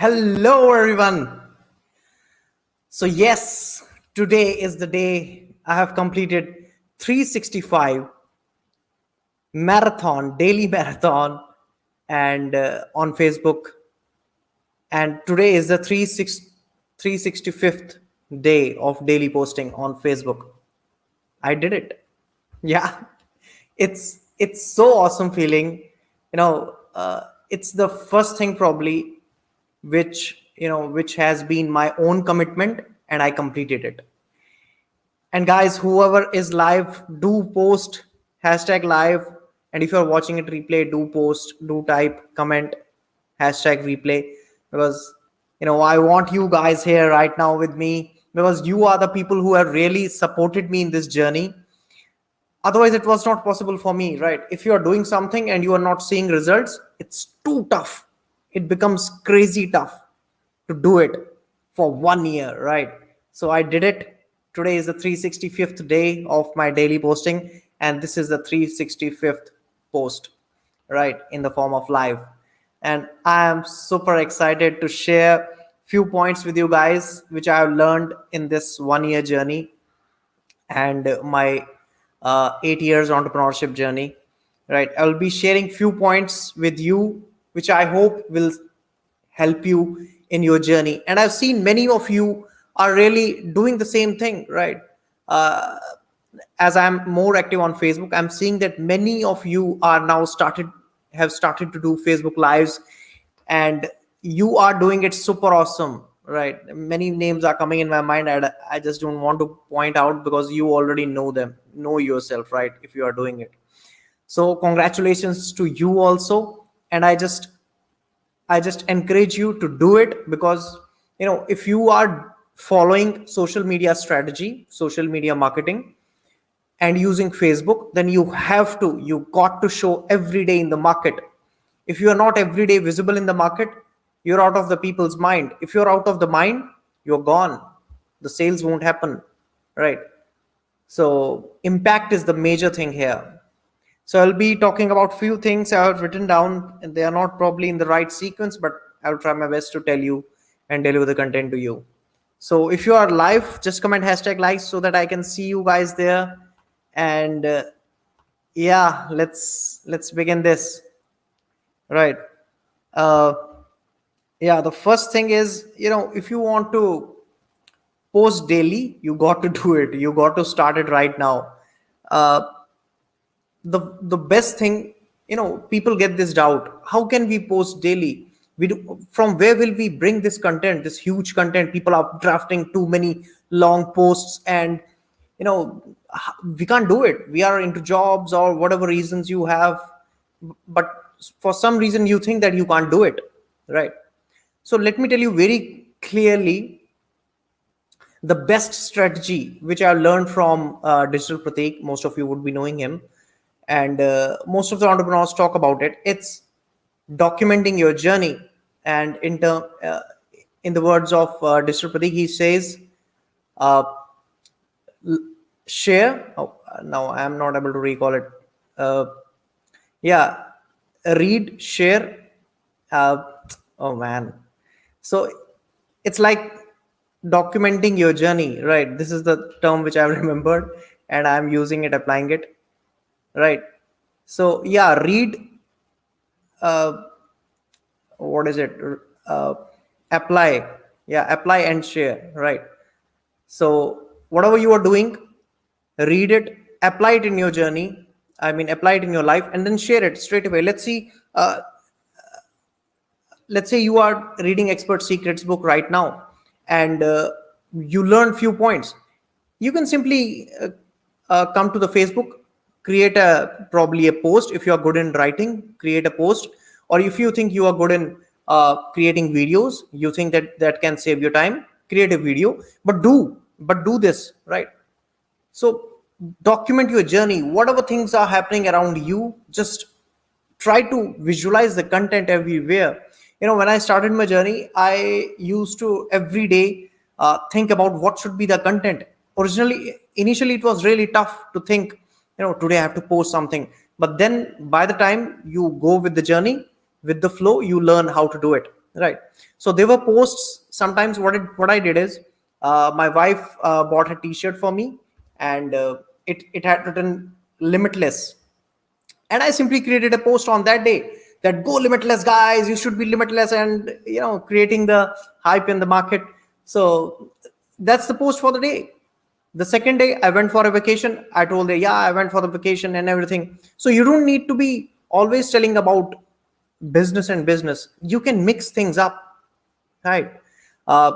Hello, everyone. So, yes, today is the day I have completed 365 marathon, daily marathon, and on Facebook. And today is the 365th day of daily posting on Facebook. I did it. Yeah, it's so awesome feeling. It's the first thing probably which has been my own commitment, and I completed it. And guys, whoever is live, do post hashtag live. And if you're watching it replay, do post, do type, comment hashtag replay, because I want you guys here right now with me, because you are the people who have really supported me in this journey. Otherwise it was not possible for me, right? If you are doing something and you are not seeing results, it's too tough. It becomes crazy tough to do it for 1 year, right? So I did it. Today is the 365th day of my daily posting, and this is the 365th post, right, in the form of live. And I am super excited to share few points with you guys which I have learned in this 1 year journey and my 8 years entrepreneurship journey, right? I'll be sharing few points with you which I hope will help you in your journey. And I've seen many of you are really doing the same thing, right? uh, as I'm more active on Facebook, I'm seeing that many of you are now started to do Facebook lives, and you are doing it super awesome, right? Many names are coming in my mind, and I just don't want to point out because you already know them, know yourself, right? If you are doing it, so congratulations to you also. And I just encourage you to do it, because if you are following social media strategy, social media marketing, and using Facebook, then you got to show every day in the market. If you are not every day visible in the market, you're out of the people's mind. If you're out of the mind, you're gone. The sales won't happen, right? So impact is the major thing here. So I'll be talking about few things I have written down, and they are not probably in the right sequence, but I'll try my best to tell you and deliver the content to you. So if you are live, just comment hashtag live so that I can see you guys there. And yeah, let's begin this. Right. Uh, yeah, the first thing is, if you want to post daily, you got to do it. You got to start it right now. Uh, the best thing, people get this doubt: how can we post daily? From where will we bring this content, this huge content? People are drafting too many long posts, and we can't do it. We are into jobs or whatever reasons you have, but for some reason you think that you can't do it, right? So let me tell you very clearly the best strategy which I learned from Digital Pratik. Most of you would be knowing him, and most of the entrepreneurs talk about it. It's documenting your journey. And in the words of Digital Pratik, he says, uh, share. Oh, now I am not able to recall it. Uh, yeah, read, share. Uh, oh man. So it's like documenting your journey, right? This is the term which I've remembered, and I'm using it, applying it, right? So yeah, read. Uh, what is it? Uh, apply. Yeah, apply and share, right? So whatever you are doing, read it, apply it in your journey. I mean, apply it in your life, and then share it straight away. Let's see. Let's say you are reading Expert Secrets book right now, and you learn few points. You can simply come to the Facebook, create a probably a post. If you are good in writing, create a post. Or if you think you are good in creating videos, you think that that can save your time, create a video. But do this, right? So document your journey. Whatever things are happening around you, just try to visualize the content everywhere. When I started my journey, I used to every day think about what should be the content. Initially it was really tough to think, today I have to post something. But then by the time you go with the journey, with the flow, you learn how to do it. right? So there were posts sometimes. What I did is, my wife bought a t-shirt for me, and it had written limitless, and I simply created a post on that day that go limitless, guys, you should be limitless, and creating the hype in the market. So that's the post for the day. The second day I went for a vacation, I told her, yeah, I went for the vacation and everything. So you don't need to be always telling about business and business. You can mix things up, right? uh,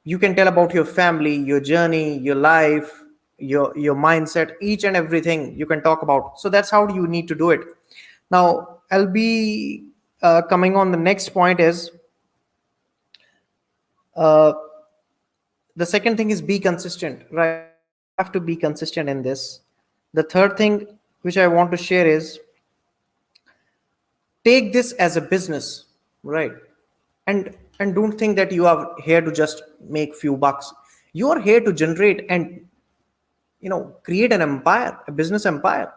you can tell about your family, your journey, your life, your mindset, each and everything you can talk about. So that's how you need to do it. Now I'll be coming on the next point is, uh, the second thing is be consistent, right? You have to be consistent in this. The third thing which I want to share is, take this as a business, right? And don't think that you are here to just make few bucks. You are here to generate and create an empire, a business empire.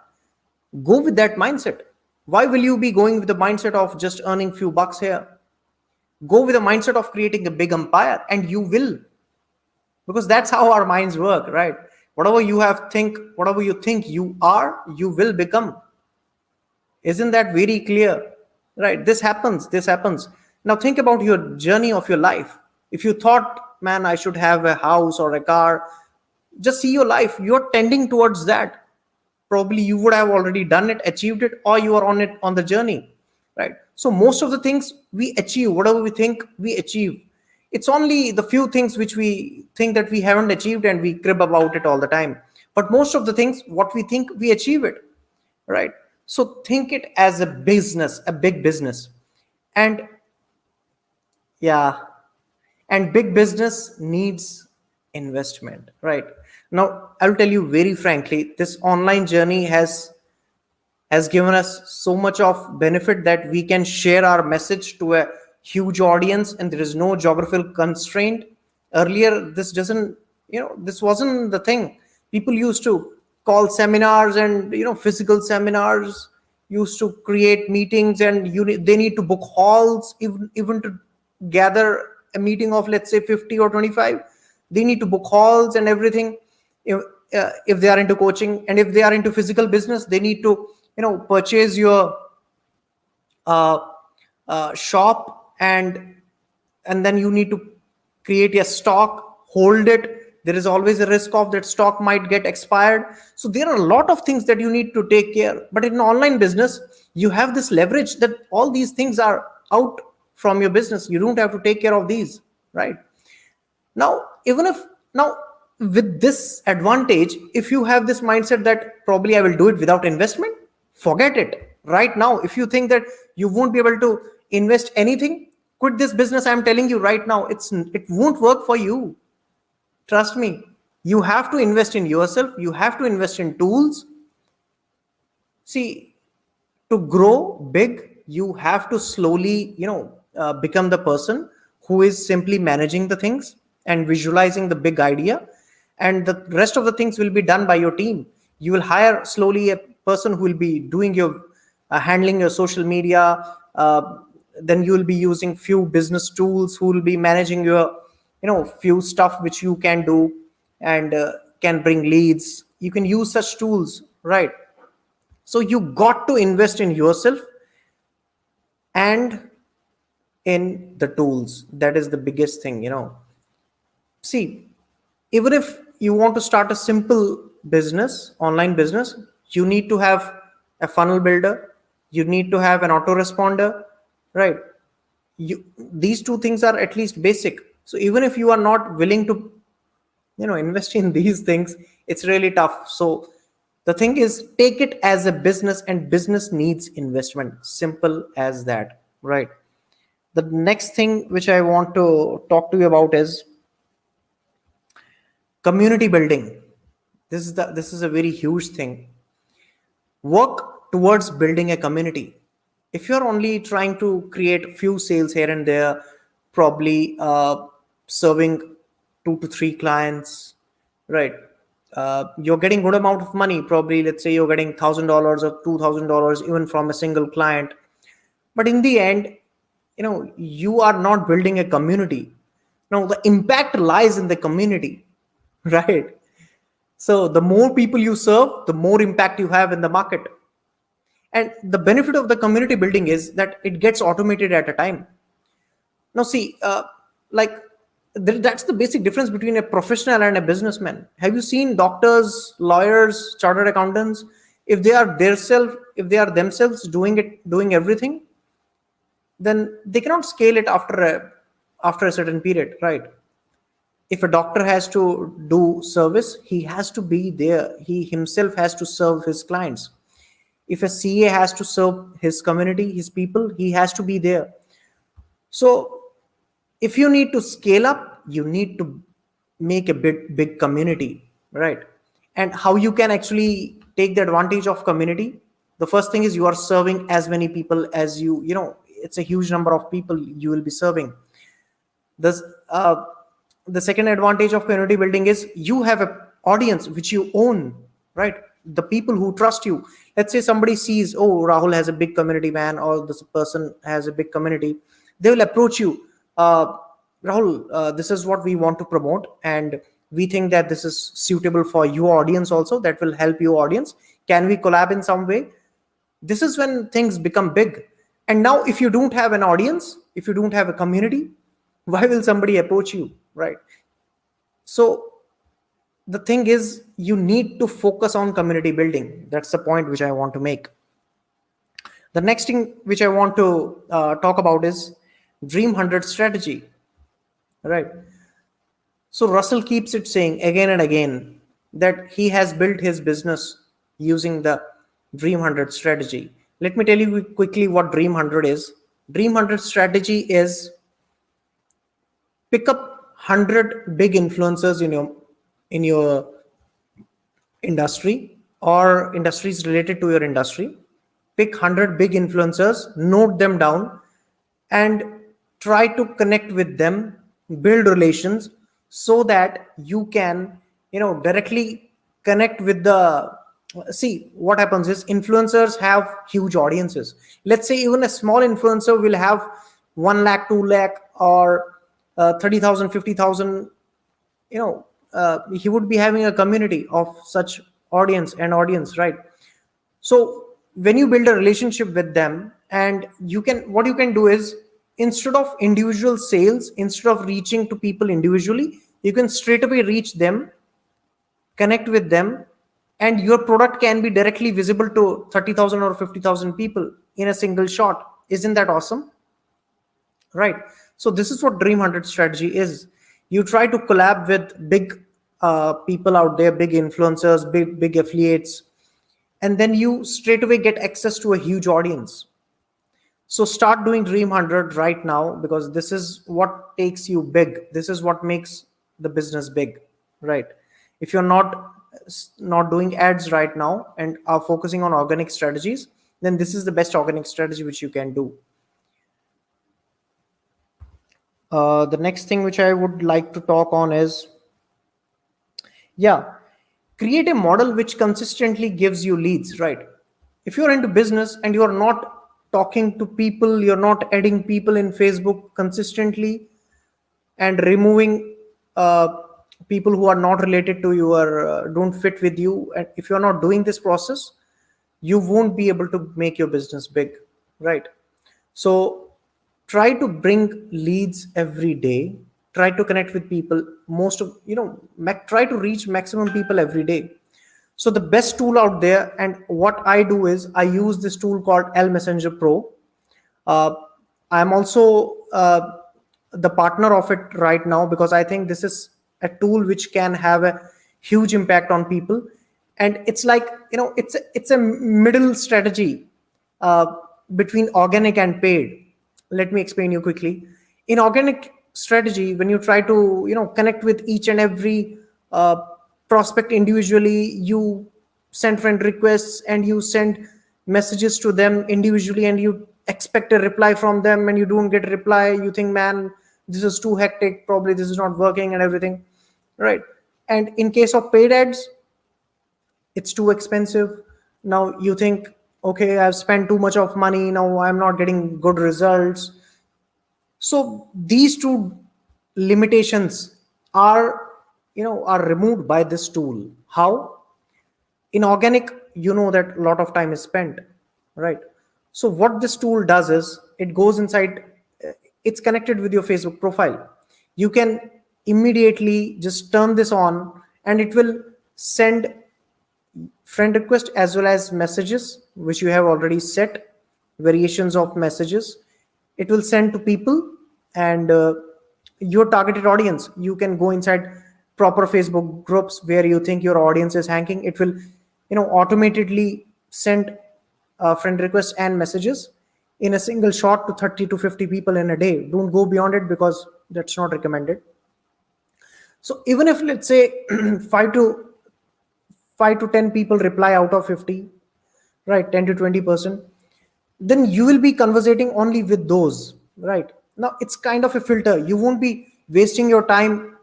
Go with that mindset. Why will you be going with the mindset of just earning few bucks here? Go with the mindset of creating a big empire, and you will, because that's how our minds work, right? Whatever you think you are, you will become. Isn't that very clear? Right? This happens. Now think about your journey of your life. If you thought, man, I should have a house or a car, just see your life. You're tending towards that. Probably you would have already done it, achieved it, or you are on it, on the journey. Right? So most of the things we achieve, whatever we think we achieve. It's only the few things which we think that we haven't achieved and we crib about it all the time. But most of the things, what we think, we achieve it, right? So think it as a business, a big business. And yeah, and big business needs investment, right? Now I'll tell you very frankly, this online journey has given us so much of benefit that we can share our message to a huge audience, and there is no geographical constraint. Earlier this wasn't the thing. People used to call seminars, and physical seminars, used to create meetings, and they need to book halls, even to gather a meeting of, let's say, 50 or 25. They need to book halls and everything. If they are into coaching, and if they are into physical business, they need to purchase your uh, shop, and then you need to create a stock, hold it. There is always a risk of that stock might get expired. So there are a lot of things that you need to take care. But in online business, you have this leverage that all these things are out from your business. You don't have to take care of these, right? Now, even if now with this advantage, if you have this mindset that probably I will do it without investment, forget it right now. If you think that you won't be able to invest anything, quit this business. I'm telling you right now, it won't work for you. Trust me. You have to invest in yourself. You have to invest in tools. See, to grow big, you have to slowly become the person who is simply managing the things and visualizing the big idea, and the rest of the things will be done by your team. You will hire slowly a person who will be doing your handling your social media. Then you will be using few business tools who will be managing your few stuff which you can do, and can bring leads. You can use such tools, right? So you got to invest in yourself and in the tools. That is the biggest thing. See, even if you want to start a simple business, online business, you need to have a funnel builder, you need to have an autoresponder, right? These two things are at least basic. So even if you are not willing to invest in these things, it's really tough. So the thing is, take it as a business, and business needs investment. Simple as that, right? The next thing which I want to talk to you about is community building. This is a very huge thing. Work towards building a community. If you're only trying to create few sales here and there, probably serving 2 to 3 clients, right? You're getting good amount of money. Probably, let's say you're getting $1,000 or $2,000 even from a single client. But in the end, you are not building a community. Now the impact lies in the community, right? So the more people you serve, the more impact you have in the market. And the benefit of the community building is that it gets automated at a time. Now, see, like that's the basic difference between a professional and a businessman. Have you seen doctors, lawyers, chartered accountants? If they are themselves doing everything, then they cannot scale it after a certain period, right? If a doctor has to do service, he has to be there. He himself has to serve his clients. If a CA has to serve his community, his people, he has to be there. So if you need to scale up, you need to make a big community, right? And how you can actually take the advantage of community, the first thing is you are serving as many people as it's a huge number of people you will be serving. This the second advantage of community building is you have a audience which you own, right? The people who trust you. Let's say somebody sees, oh, Rahul has a big community, man, or this person has a big community. They will approach you. Rahul, this is what we want to promote, and we think that this is suitable for your audience also. That will help your audience. Can we collab in some way? This is when things become big. And now, if you don't have an audience, if you don't have a community, why will somebody approach you, right? So the thing is, you need to focus on community building. That's the point which I want to make. The next thing which I want to talk about is Dream 100 strategy, right? So Russell keeps it saying again and again that he has built his business using the Dream 100 strategy. Let me tell you quickly what Dream 100 is. Dream 100 strategy is pick up 100 big influencers in your industry or industries related to your industry. Pick 100 big influencers, note them down, and try to connect with them, build relations, so that you can directly connect with the. See, what happens is influencers have huge audiences. Let's say even a small influencer will have 1 lakh, 2 lakh, or 30,000, 50,000. He would be having a community of such audience, right? So when you build a relationship with them, and what you can do is, instead of individual sales, instead of reaching to people individually, you can straight away reach them, connect with them, and your product can be directly visible to 30,000 or 50,000 people in a single shot. Isn't that awesome? Right. So this is what Dream 100 strategy is. You try to collab with big people out there, big influencers, big affiliates, and then you straight away get access to a huge audience. So start doing Dream 100 right now, because this is what takes you big. This is what makes the business big, right? If you're not doing ads right now and are focusing on organic strategies, then this is the best organic strategy which you can do. The next thing which I would like to talk on is, create a model which consistently gives you leads, right? If you're into business and you're not talking to people, you're not adding people in Facebook consistently and removing people who are not related to you or don't fit with you, and if you're not doing this process, you won't be able to make your business big, right? So try to bring leads every day, try to connect with people, try to reach maximum people every day. So the best tool out there, and what I do is I use this tool called L Messenger Pro. I'm also the partner of it right now, because I think this is a tool which can have a huge impact on people. And it's like, it's a middle strategy between organic and paid. Let me explain you quickly. In organic strategy, when you try to connect with each and every prospect individually, you send friend requests and you send messages to them individually, and you expect a reply from them, and you don't get a reply. You think, man, this is too hectic, probably this is not working and everything, right? And in case of paid ads, it's too expensive. Now you think, okay, I've spent too much of money, now I'm not getting good results. So these two limitations are, are removed by this tool. How? In organic, that a lot of time is spent, right? So what this tool does is it goes inside, uh, it's connected with your Facebook profile. You can immediately just turn this on, and it will send friend request as well as messages which you have already set, variations of messages. It will send to people, and your targeted audience, you can go inside proper Facebook groups where you think your audience is hanging. It will automatically send friend requests and messages in a single shot to 30 to 50 people in a day. Don't go beyond it because that's not recommended. So even if, let's say, 5 to 5 to 10 people reply out of 50, right, 10 to 20%, then you will be conversating only with those, right? Now it's kind of a filter. You won't be wasting your time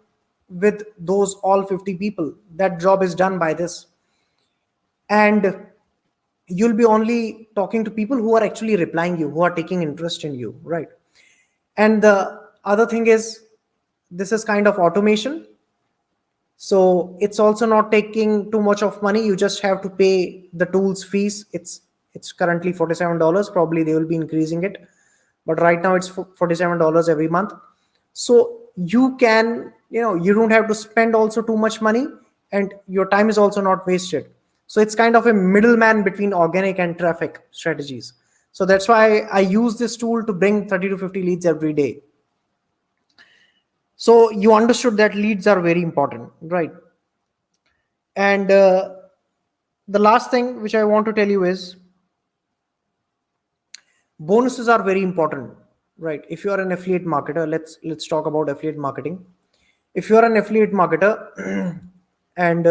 with those all 50 people. That job is done by this. And you'll be only talking to people who are actually replying you, who are taking interest in you, right? And the other thing is, this is kind of automation. So it's also not taking too much of money. You just have to pay the tools fees. It's currently $47. Probably they will be increasing it, but right now it's $47 every month. So you can, you don't have to spend also too much money, and your time is also not wasted. So it's kind of a middleman between organic and traffic strategies. So that's why I use this tool to bring 30 to 50 leads every day. So you understood that leads are very important, right? And the last thing which I want to tell you is, bonuses are very important, right? If you are an affiliate marketer, let's talk about affiliate marketing. If you are an affiliate marketer and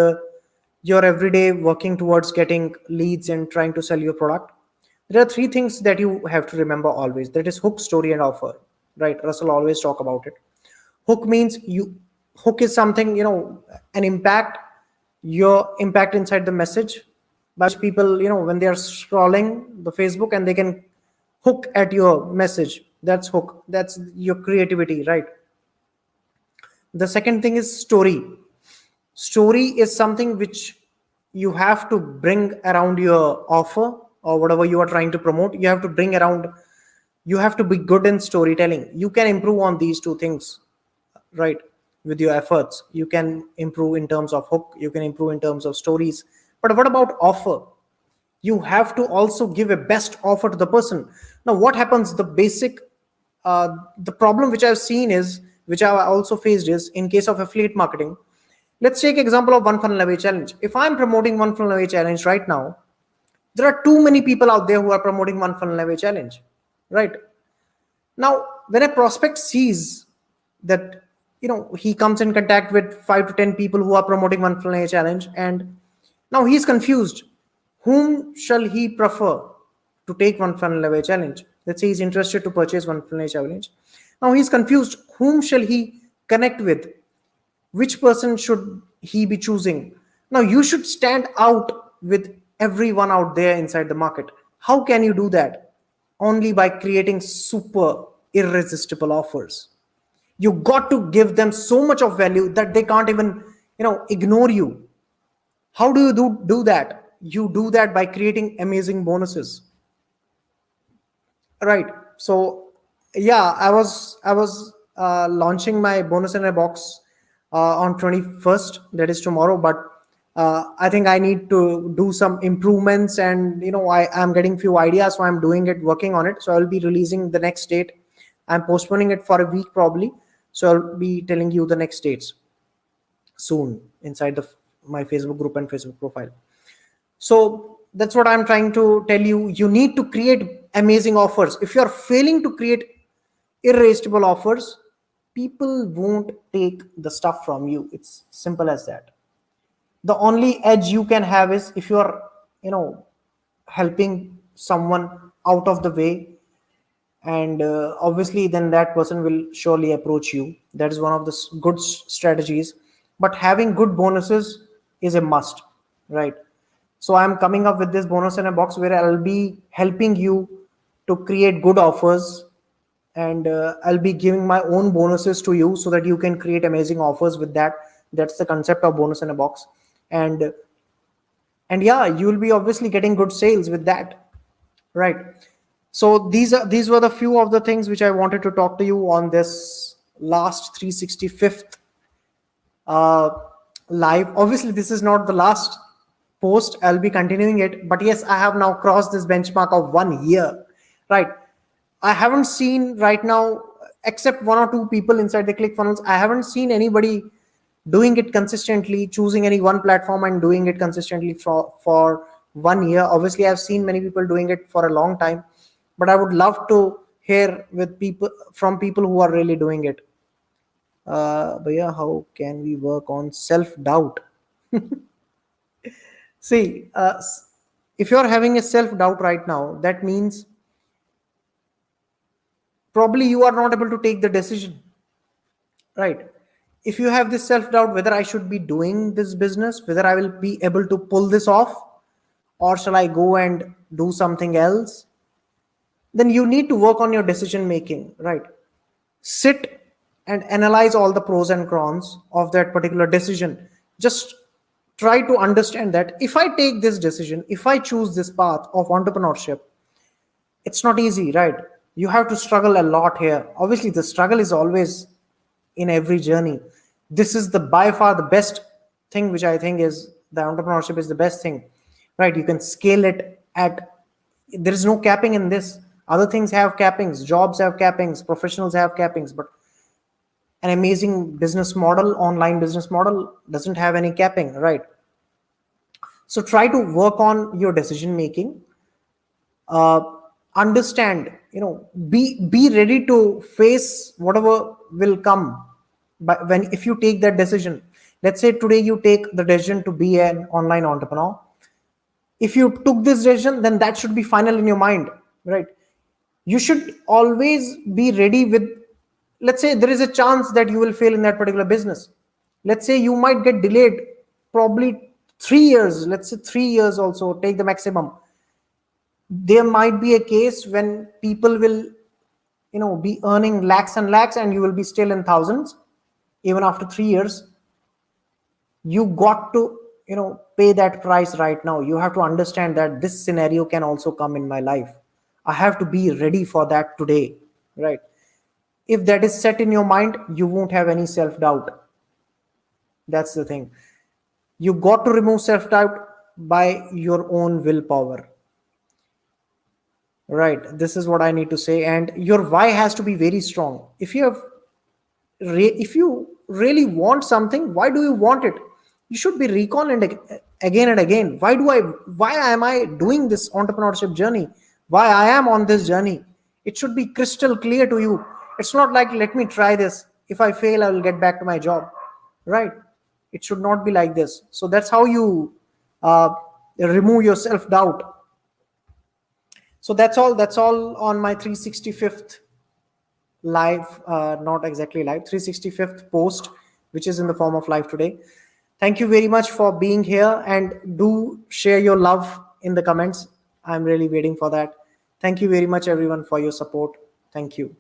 you're every day working towards getting leads and trying to sell your product, there are three things that you have to remember always. That is hook, story, and offer, right? Russell always talk about it. Hook means you, hook is something, an impact, your impact inside the message, by which people, when they are scrolling the Facebook and they can hook at your message. That's hook. That's your creativity, right? The second thing is story. Story is something which you have to bring around your offer or whatever you are trying to promote. You have to bring around, you have to be good in storytelling. You can improve on these two things, right? With your efforts, you can improve in terms of hook, you can improve in terms of stories. But what about offer? You have to also give a best offer to the person. Now what happens, the basic the problem which I've seen is, which I've also faced is, in case of affiliate marketing, let's take example of one funnel away challenge. If I'm promoting one funnel away challenge right now, there are too many people out there who are promoting one funnel away challenge, right? Now when a prospect sees that, he comes in contact with 5 to 10 people who are promoting one funnel away challenge, and now he's confused. Whom shall he prefer to take one funnel away challenge? Let's say he's interested to purchase one funnel away challenge. Now he's confused. Whom shall he connect with? Which person should he be choosing? Now you should stand out with everyone out there inside the market. How can you do that? Only by creating super irresistible offers. You got to give them so much of value that they can't even, ignore you. How do you do that? You do that by creating amazing bonuses, right? So yeah, I was launching my bonus in a box on 21st, that is tomorrow. But I think I need to do some improvements, and I am getting few ideas, so I'm doing it, working on it. So I'll be releasing the next date. I'm postponing it for a week probably, so I'll be telling you the next dates soon inside my Facebook group and Facebook profile. So that's what I'm trying to tell you. You need to create amazing offers. If you're failing to create irresistible offers, people won't take the stuff from you. It's simple as that. The only edge you can have is if you're, helping someone out of the way, and obviously then that person will surely approach you. That is one of the good strategies. But having good bonuses is a must, right? So I'm coming up with this bonus in a box where I'll be helping you to create good offers and I'll be giving my own bonuses to you so that you can create amazing offers with that. That's the concept of bonus in a box. And yeah, you will be obviously getting good sales with that, right? So these were the few of the things which I wanted to talk to you on this last 365th uh, live. Obviously, this is not the last post. I'll be continuing it, but yes, I have now crossed this benchmark of 1 year, right? I haven't seen right now, except one or two people inside the ClickFunnels, I haven't seen anybody doing it consistently, choosing any one platform and doing it consistently for 1 year. Obviously, I've seen many people doing it for a long time, but I would love to hear with people from people who are really doing it. But yeah, how can we work on self doubt? See, if you're having a self doubt right now, that means probably you are not able to take the decision, right? If you have this self doubt whether I should be doing this business, whether I will be able to pull this off, or shall I go and do something else, then you need to work on your decision making, right? Sit and analyze all the pros and cons of that particular decision. Just try to understand that if I take this decision, if I choose this path of entrepreneurship, it's not easy, right? You have to struggle a lot here. Obviously, the struggle is always in every journey. This is the by far the best thing, which I think is the entrepreneurship is the best thing, right? You can scale it at, there is no capping in this. Other things have cappings, jobs have cappings, professionals have cappings, but an amazing business model, online business model, doesn't have any capping, right? So try to work on your decision making. uh, Understand, be ready to face whatever will come. But when, if you take that decision, let's say today you take the decision to be an online entrepreneur, if you took this decision, then that should be final in your mind, right? You should always be ready with, let's say there is a chance that you will fail in that particular business. Let's say you might get delayed probably 3 years, let's say 3 years also, take the maximum. There might be a case when people will, be earning lakhs and lakhs and you will be still in thousands even after 3 years. You got to, pay that price right now. You have to understand that this scenario can also come in my life. I have to be ready for that today, right? If that is set in your mind, you won't have any self doubt. That's the thing. You got to remove self doubt by your own willpower, right? This is what I need to say. And your why has to be very strong. If you really want something, why do you want it? You should be recalling it again and again. Why am I doing this entrepreneurship journey? Why I am on this journey? It should be crystal clear to you. It's not like, let me try this, if I fail I will get back to my job, right? It should not be like this. So that's how you uh, remove your self doubt. So that's all on my 365th live, not exactly live, 365th post, which is in the form of live today. Thank you very much for being here, and do share your love in the comments. I'm really waiting for that. Thank you very much everyone for your support. Thank you.